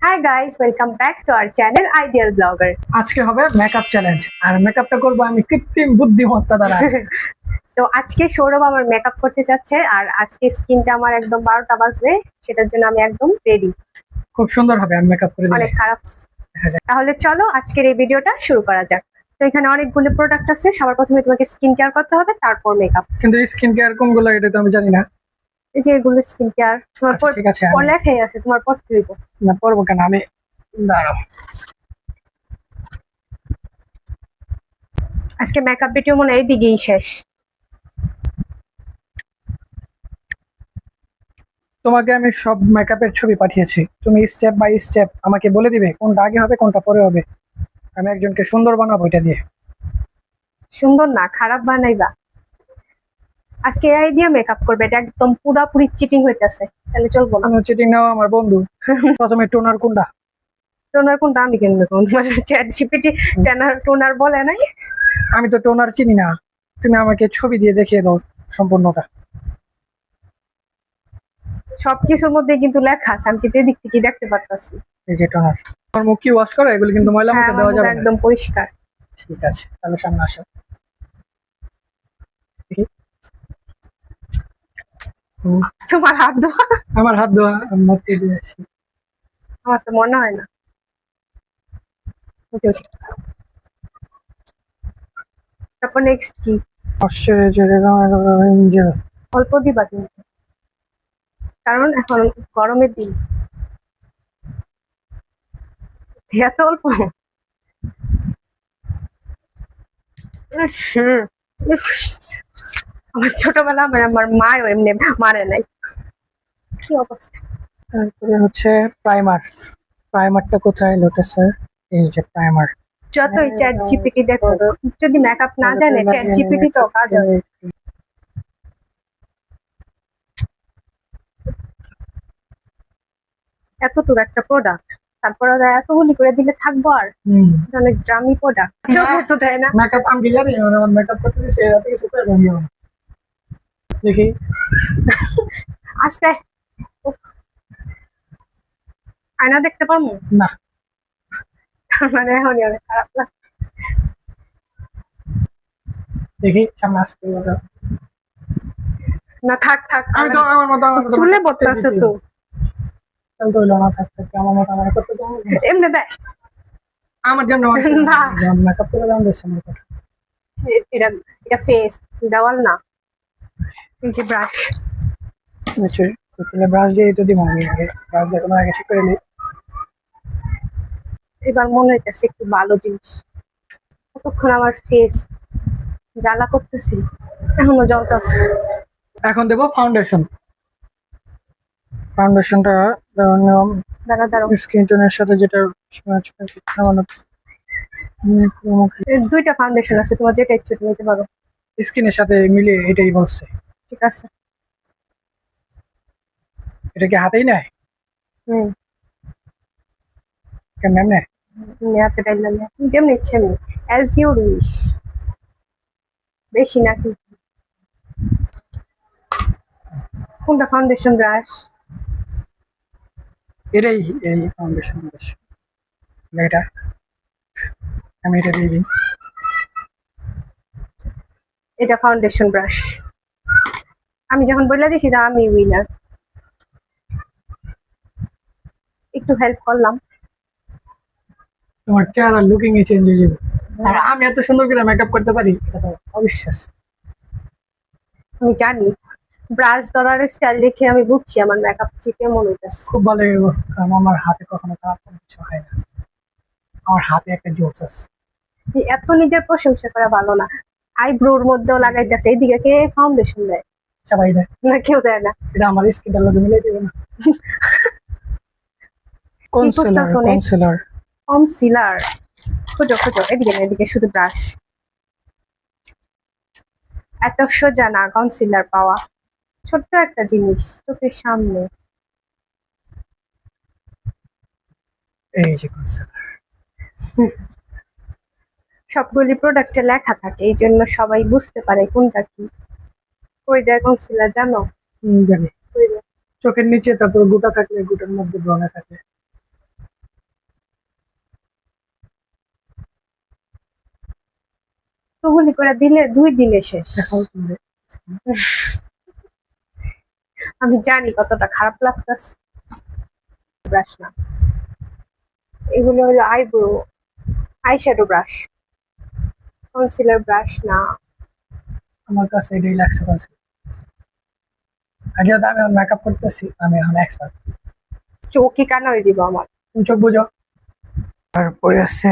Hi guys, welcome back to our channel Ideal Blogger. আজকে হবে makeup challenge আর মেকআপটা করব আমি কৃত্রিম বুদ্ধিমত্তা দ্বারা। তো আজকে সৌরভ আমার মেকআপ করতে যাচ্ছে আর আজকে স্কিনটা আমার একদম 12টা বাজবে, সেটার জন্য আমি একদম রেডি। খুব সুন্দর হবে আমি মেকআপ করে দিলে। অনেক খারাপ। দেখা যাক। তাহলে চলো আজকের এই ভিডিওটা শুরু করা যাক। তো এখানে অনেকগুলো প্রোডাক্ট আছে, সবার প্রথমে তোমাকে স্কিন কেয়ার করতে হবে, তারপর মেকআপ। কিন্তু স্কিন কেয়ার কোনগুলো এটা তো আমি জানি না। এই যে এগুলো স্কিন কেয়ার তোমার আচ্ছা, ঠিক আছে, লেখাই আছে, তোমার পড়তে হইব না পড়বো কেন, আমি দাঁড়াও। আজকে মেকআপ ভিডিও মনে হয় এইদিকেই শেষ। তোমাকে আমি সব মেকআপের ছবি পাঠিয়েছি, তুমি স্টেপ বাই স্টেপ আমাকে বলে দিবে কোনটা আগে হবে কোনটা পরে হবে। আমি একজনকে সুন্দর বানাবো এটা দিয়ে। সুন্দর না, খারাপ বানাইবা। আজকে এআই দিয়ে মেকআপ করবে, এটা একদম পুরাপুরি চিটিং হইতাছে, তাহলে চলবো না। আমি চিটিং নাও আমার বন্ধু। প্রথমে টোনার কোনটা? টোনার কোনটা আমি কিনবো? তোমার চ্যাট জিপিটি টোনার বলে নাই? আমি তো টোনার চিনি না, তুমি আমাকে ছবি দিয়ে দেখিয়ে দাও সম্পূর্ণটা। সবকিছুর মধ্যে কিন্তু লেখা আছে, আমি কিন্তু এদিক থেকে দেখতে পারতাছি। এই যে টোনার, আমার মুখ কি ওয়াশ করা, এগুলো কিন্তু ময়লা হ্যাঁ, মুখে আমার দেওয়া মুখ যাবে না। একদম পরিষ্কার। ঠিক আছে, তাহলে সামনে আসো। তোমার হাত ধোয়া? আমার হাত ধোয়া, আমি মুখ দিয়ে আসি। আমার তো মনে হয় না। তারপর নেক্সট কি? ময়শ্চারাইজার। অল্প দিবা কিন্তু, কারণ এখন গরমের দিন। এত অল্প? আমার ছোটবেলা আমার মাও এমনি মারে নাই। কি অবস্থা। তারপরে হচ্ছে প্রাইমার। প্রাইমারটা কোথায় লোটাসের? এই যে প্রাইমার। যতই চ্যাট জিপিটি দেখো, যদি মেকআপ না জানে চ্যাট জিপিটি তো কাজ হবে। এতটুকু একটা প্রোডাক্ট, তারপরে ওরা এতগুলি করে দিলে থাকবো আর? অনেক দামি প্রোডাক্ট, চোখে তো দেয় না। মেকআপ আমি জানি, আমার মেকআপ করতে দিয়েছে এত কিছু করে জানি আমি। দেখি আস্তে। উফ, আয়না দেখতে পারবো না। মানে এখনই অনেক খারাপ লাগে। দেখি সামনে আসতে হবে। না থাক থাক, আমি তো আমার মতো আমার মতো চুলে বদলাছে তো। তাহলে তো হইলো না, থাকতে আমার মতো আমার করতে তো হবে না। এমনি দেয় আমার জন্য না। মেকআপ করে দাম বেশি আমার কথা। এটা এটা ফেস দেওয়াল না। এই যে ব্রাশ, আচ্ছা, তাহলে ব্রাশ দিয়ে তো দিব আমি আগে। ব্রাশ দিয়ে তোমার আগে ঠিক করে নিই। এবার মনে হইতেছে একটু ভালো জিনিস। কতক্ষণ আমার ফেস জ্বালা করতেছি, এখনো জ্বলতেছে। এখন দেবো ফাউন্ডেশন। ফাউন্ডেশনটা নিয়ম দাঁড়া দাঁড়াও, স্কিন টোনের সাথে যেটা দুইটা ফাউন্ডেশন আছে, তোমার যেটা ইচ্ছে তুমি নিতে পারো। স্কিনের সাথে মিলিয়ে এটাই বলছে। ঠিক আছে। এটা কি হাতেই নেয়? হুম, কেমন এমনি? হাতে ডাইলাম, যেমনি ইচ্ছে এমনি, অ্যাজ ইউর উইশ। বেশি নাকি? কোনটা ফাউন্ডেশন ব্রাশ? এটাই, এই ফাউন্ডেশন ব্রাশ। এটা আমি এটা দিয়ে দিই। এটা ফাউন্ডেশন ব্রাশ। আমি যখন বলে দিছি যে আমি উইনার, একটু হেল্প করলাম। তোমার চেহারা লুকিং এ চেঞ্জ হয়ে যাবে। আর আমি এত সুন্দর করে মেকআপ করতে পারি, এটা তো অবিশ্বাস। আমি জানি, ব্রাশ ধরার স্টাইল দেখে আমি বুঝছি আমার মেকআপ কেমন হইতেছে। খুব ভালো হইবো, কারণ আমার হাতে কখনো খারাপ কোনো কিছু হয় না। আমার হাতে একটা জোস আছে। এত নিজের প্রশংসা করা ভালো না। আইব্রোর মধ্যেও লাগাইতেছে, এইদিকে কে ফাউন্ডেশন দেয়? সবাই দেয় না, কেউ দেয় না। এটা আমার স্কিনটার লগে মিলাই দেবে না। কনসিলার, কনসিলার, কনসিলার খোঁজো খোঁজো, এদিকে না, এদিকে শুধু ব্রাশ। এত সোজা না কনসিলার পাওয়া, ছোট্ট একটা জিনিস চোখের সামনে। এই যে কনসিলার। সবগুলি প্রোডাক্টে লেখা থাকে, এই জন্য সবাই বুঝতে পারে কোনটা কি। কই দেয় কনসিলার জানো? জানি। কই দেয়? চোখের নিচে, তারপর গোটা থাকলে গোটার মধ্যে ব্রণে থাকে। এতগুলি করে দিলে 2 দিনে শেষ। দেখাও তুমি। আমি জানি কতটা খারাপ লাগতেছে। ব্রাশ না, এগুলো হলো eyebrow eyeshadow brush, concealer brush না। আমার কাছে এটাই লাগছে বলছে। আর যেহেতু আমি এখন মেকআপ করতেছি, আমি এখন এক্সপার্ট। চোখে কানা হয়ে যাবো আমার। তুমি চোখ বুঝো। তারপরে আছে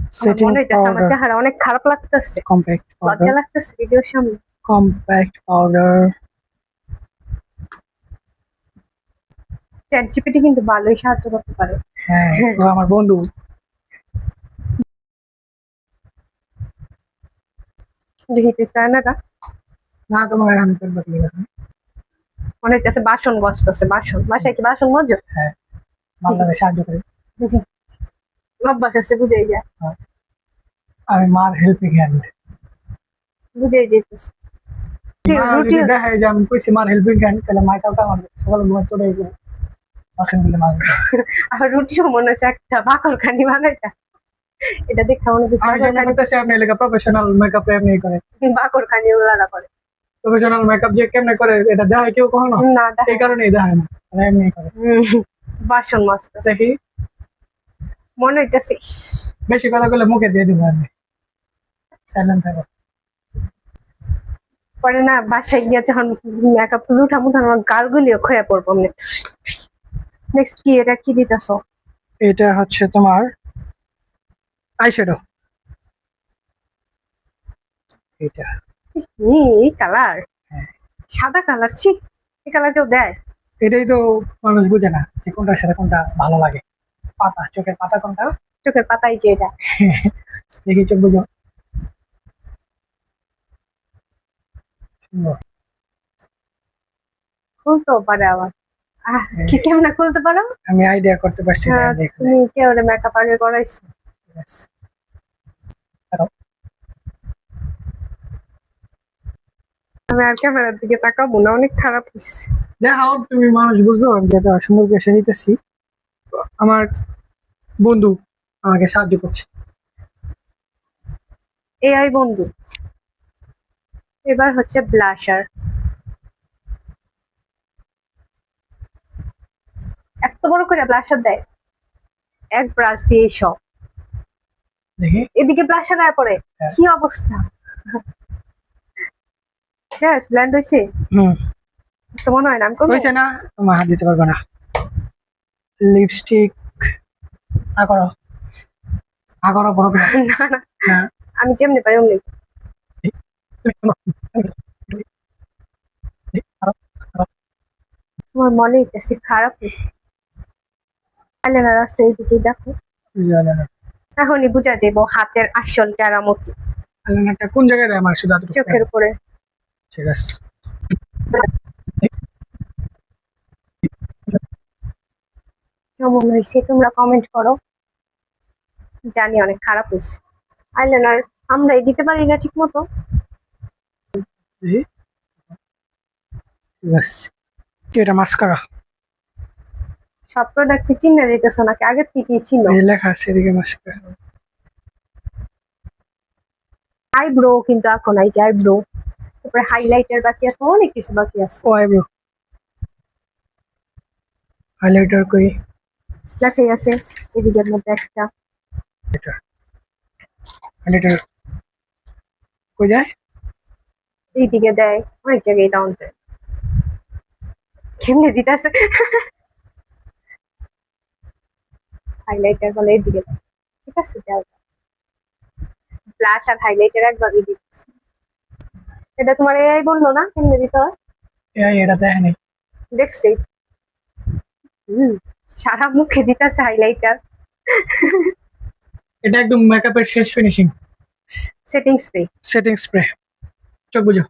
আমার সেটিং মনে হইতেছে আমার পাউডার, চেহারা অনেক খারাপ লাগতেছে, কম্প্যাক্ট লজ্জা পাউডার, লাগতেছে ভিডিওর সামনে। Compact powder. চ্যাট জিপিটি কিন্তু ভালোই সাহায্য করতে পারে। হ্যাঁ, ও আমার বন্ধু। দেখি তুই কানাটা না, তোমার আমি করবো কি কথা? মনে হইতেছে বাসন গছতেছে। বাসন, বাসায় কি বাসন মজো? হ্যাঁ, ভালো লাগে, সাহায্য করে। অভ্যাস আছে, বুঝেই যায়। আমি মার হেল্পিং হ্যান্ড। বুঝেই যেতেছে। রুটি দেখা যায় আমি কইছি মার হেল্পিং হ্যান্ড, তাহলে মাই কালকে আমার সকালে ঘুমাই চলে গেল বাসন গুলো মাছ। আর রুটিও মনে হচ্ছে একটা বাকল খানি বানাইতা। এটা দেখে মনে হচ্ছে আমি যেমন করতেছি, আপনি এলাকা প্রফেশনাল মেকআপ এমনি করে। বাকর খানি ওলারা করে। প্রফেশনাল মেকআপ যে কেমনে করে এটা দেখায় কেউ কখনো? না এই কারণেই দেখায় না, মানে এমনি করে। বাসন মাজতেছে দেখি মনে হইতেছে। বেশি কথা বলে মুখে দিয়ে দিব আমি। সাইলেন্ট থাকো। পরে না বাসায় গিয়ে যখন মেকআপ উঠামো তখন আমার গালগুলিও ক্ষয়ে পড়বো। নেক্সট কি, এটা কি দিতেছ? এটা হচ্ছে তোমার আইশ্যাডো। এটা এই কালার, সাদা কালার, ছি, এই কালার কেউ দেয়? এটাই তো মানুষ বুঝে না যে কোনটার সাথে কোনটা ভালো লাগে। পাতা, চোখের পাতা কোনটা? চোখের পাতাই যে এটা। দেখি চোখ বুঝো। সুন্দর। খুলতেও পারে আবার। কি কেমন খুলতে পারো? আমি আইডিয়া করতে পারছি না। দেখো তুমি কেউ মেকআপ আগে করাইছো? আমি আর ক্যামেরার দিকে তাকাবো না, অনেক খারাপ হচ্ছে। দেখাও, তুমি মানুষ বুঝবো আমি যেটা সুন্দর করে সেজিতেছি। আমার বন্ধু আমাকে সাহায্য করছে। এআই বন্ধু। এবার হচ্ছে ব্লাশার। এত বড় করে ব্লাশার দেয়, এক ব্রাশ দিয়ে সব। দেখি এদিকে ব্লাশার আয় পড়ে, কি অবস্থা! শেষ, ব্ল্যান্ড হয়েছে। তো মনে হয় না আমি করবো। হয়েছে না, তোমার হাত দিতে পারবে না। লিপস্টিক করো, করো বড় করে। না না, না, আমি যেমনি পারি অমনি। তোমার মনে হইতেছে খারাপ হয়েছে। আলেনা রাস্তা এইদিকে দেখো, এখনই বুঝা যাবো হাতের আসল কেরামতি। আইলাইনারটা কোন জায়গায় দেয় আমার শুধু চোখের উপরে। ঠিক আছে। কেমন হয়েছে তোমরা কমেন্ট করো, জানি অনেক খারাপ হয়েছে। আইলাইনার আমরাই দিতে পারি না ঠিক মতো। ঠিক আছে, কি এটা মাস্কারা? সব প্রোডাক্ট চিনে যেতেছ নাকি আগের থেকেই চিনো? এই লেখা আছে এদিকে মাস্কারা। আইব্রো কিন্তু এখন এই যে আইব্রো, তারপরে হাইলাইটার বাকি আছে, অনেক কিছু বাকি আছে। ও আইব্রো, হাইলাইটার কই? দেখাই আছে এদিকের মধ্যে একটা। হাইলাইটার কই যায়? এইদিকে দেয়, অনেক জায়গায় ডাউন যায়। কেমনে দিতেছে হাইলাইটার বলে এইদিকে দেয়। ঠিক আছে, দেওয়া যায়। ব্লাশ আর হাইলাইটার একভাবে দিচ্ছি। এটা তোমার এআই বললো না কেমনে দিতে হয়? এটা দেখেনি। দেখছি। সারা মুখে দিতেছে হাইলাইটার। এটা একদম মেকআপের শেষ finishing. Setting spray. Setting spray. চোখ বুঝো।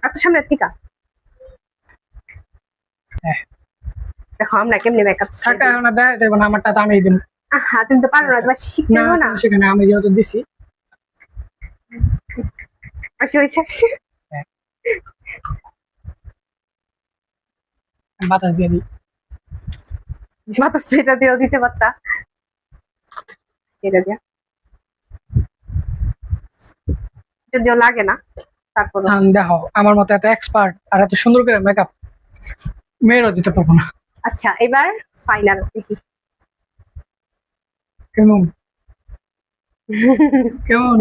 এত সামনে টিকা। হ্যাঁ, দেখো আমরা কেমনে মেকআপ থাকা এখন আর দেখা যাবে না, আমারটা তো আমি দিন। তুমি তো পারো না, তোমার শিখতে হবে না। সেখানে আমি যেহেতু দিছি। বাতাস দিয়ে দিই। বাতাস যেটা দিয়েও দিতে পারতা, সেটা দিয়া যদিও লাগে না, তারপর দেখো আমার মতো এত এক্সপার্ট আর এত সুন্দর করে মেকআপ মেয়েরও দিতে পারবো না। আচ্ছা এবার ফাইনাল দেখি। কেমন কেমন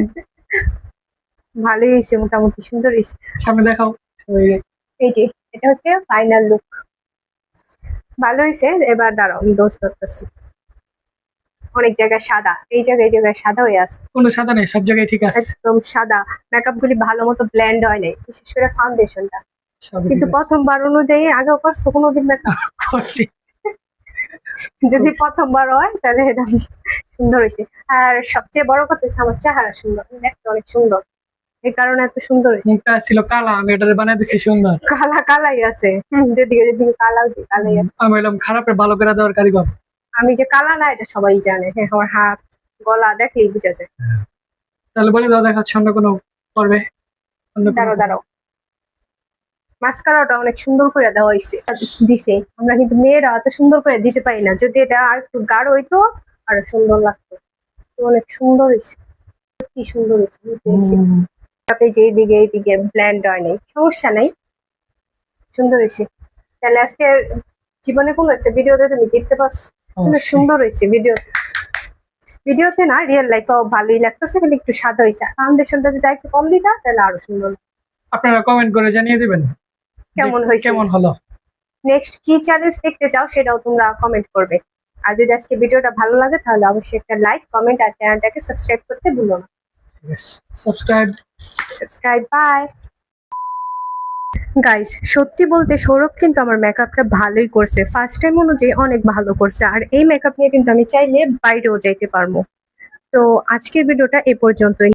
ভালোই হয়েছে, মোটামুটি সুন্দর হয়েছে। সামনে দেখাও সবাইকে। এই যে এটা হচ্ছে ফাইনাল লুক, ভালো হয়েছে। এবার দাঁড়াও আমি দোষ ধরতেছি। অনেক জায়গায় সাদা, এই জায়গায় সাদা হয়ে আছে, কোনো সাদা নেই, সব জায়গায় ঠিক আছে, একদম সাদা। মেকআপ গুলি ভালো মতো ব্লেন্ড হয় নাই, বিশেষ করে ফাউন্ডেশনটা। সবই কিন্তু ঠিক আছে। প্রথমবার অনুযায়ী আগেও করছো কোনোদিন মেকআপ? করছি। যদি প্রথমবার হয় তাহলে এটা সুন্দর হয়েছে। আর সবচেয়ে বড় কথা হচ্ছে আমার চেহারা সুন্দর, দেখতে অনেক সুন্দর, এই কারণে এত সুন্দর হয়েছে। মুখটা ছিল কালা, আমি এটারে বানাই দিচ্ছি সুন্দর। কালা কালাই আছে, যেদিকে যেদিকে কালাই আছে। আমি এলাম খারাপের ভালো করে দেওয়ার কারিগর। আমি যে কালা না এটা সবাই জানে। হ্যাঁ, আমার হাত গলা দেখলেই বোঝা যায়। তাহলে বলে দাও, দেখাচ্ছ অন্য কোনো পর্বে, অন্য কোনো দাঁড়াও দাঁড়াও, মাস্কারাটা অনেক সুন্দর করে দেওয়া হয়েছে দিছে। আমরা কিন্তু মেয়েরা এত সুন্দর করে দিতে পারি না, যদি এটা আর একটু গাঢ় হইতো আরো সুন্দর লাগতো। তো অনেক সুন্দর হয়েছে, কি সুন্দর হয়েছে। তারপরে যে এইদিকে ব্ল্যান্ড হয় নাই, সমস্যা নাই, সুন্দর হয়েছে। তাহলে আজকে জীবনে কোনো একটা ভিডিওতে তুমি জিততে পারছো, অনেক সুন্দর হয়েছে। ভিডিওতে না, রিয়েল লাইফেও ভালোই লাগতেছে, কিন্তু একটু সাদা হয়েছে। ফাউন্ডেশনটা যদি একটু কম দিতা তাহলে আরো সুন্দর। আপনারা কমেন্ট করে জানিয়ে দিবেন কেমন হয়েছে, কেমন হলো। নেক্সট কি চ্যালেঞ্জ দেখতে চাও সেটাও তোমরা কমেন্ট করবে। আর যদি আজকে ভিডিওটা ভালো লাগে তাহলে অবশ্যই একটা লাইক, কমেন্ট আর চ্যানেলটাকে সাবস্ক্রাইব করতে ভুলো না। Subscribe, bye guys. সত্যি বলতে সৌরভ কিন্তু আমার মেকআপটা ভালোই করছে, ফার্স্ট টাইম অনুযায়ী অনেক ভালো করছে। আর এই মেকআপ নিয়ে কিন্তু আমি চাইলে বাইরেও যাইতে পারবো। তো আজকের ভিডিওটা এ পর্যন্তই।